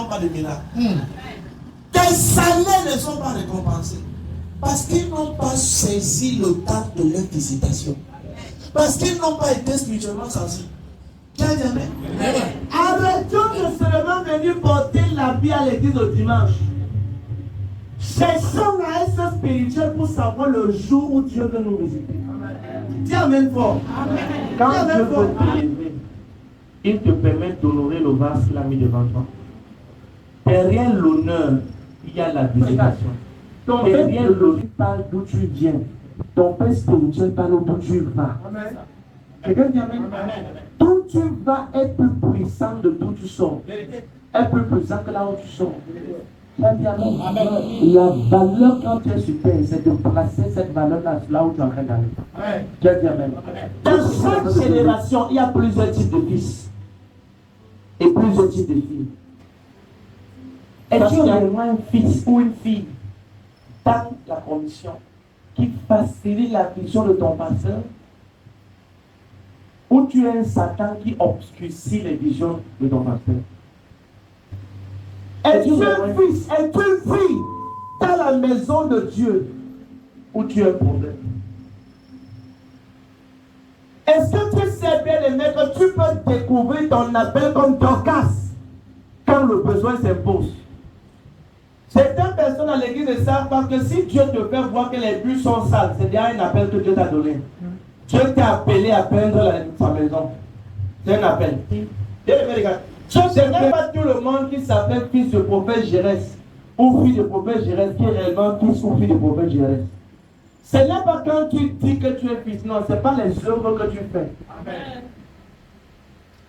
n'ont pas de miracle. Tes salaires ne sont pas récompensés. Parce qu'ils n'ont pas saisi le temps de leur visitation. Parce qu'ils n'ont pas été spirituellement sensibles. Arrêtons de seulement venir porter l'habit à l'église au dimanche. Cherchons à être spirituel pour savoir le jour où Dieu veut nous visiter. Dis Amen fort. Quand Dieu veut t'élever, il te permet d'honorer le vase qu'il a mis devant toi. Derrière l'honneur, il y a la visitation. Derrière l'honneur, parle d'où tu viens. Ton père spirituel parle d'où tu vas. Quelqu'un dit Amen. D'où tu vas est plus puissant de d'où tu sors. Est plus puissant que là où tu sors. La valeur quand tu es sur terre, c'est de placer cette valeur là où tu es en train d'aller. Tu as dit Amen. Dans chaque génération, il y a plusieurs types de fils et plusieurs types de filles. Es-tu réellement un fils ou une fille dans la commission qui facilite la vision de ton pasteur, ou tu es un Satan qui obscurcit les visions de ton pasteur? Es-tu un fils, es-tu une fille dans la maison de Dieu où tu as un problème? Est-ce que tu sais bien aimé que tu peux découvrir ton appel comme Dorcas quand le besoin s'impose? Certaines personnes à l'église ne savent pas que si Dieu te fait voir que les buts sont sales, c'est déjà un appel que Dieu t'a donné. Dieu t'a appelé à peindre sa maison. C'est un appel. Ce n'est pas tout le monde qui s'appelle fils de prophète Jérès ou fille de prophète Jérès qui est réellement fils ou fille de prophète Jérès. Ce n'est pas quand tu dis que tu es fils, non, ce n'est pas les œuvres que tu fais. Amen.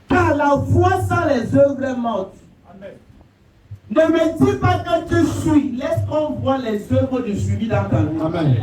Car la foi sans les œuvres est morte. Amen. Ne me dis pas que tu suis, laisse qu'on voit les œuvres du suivi dans ta vie. Amen.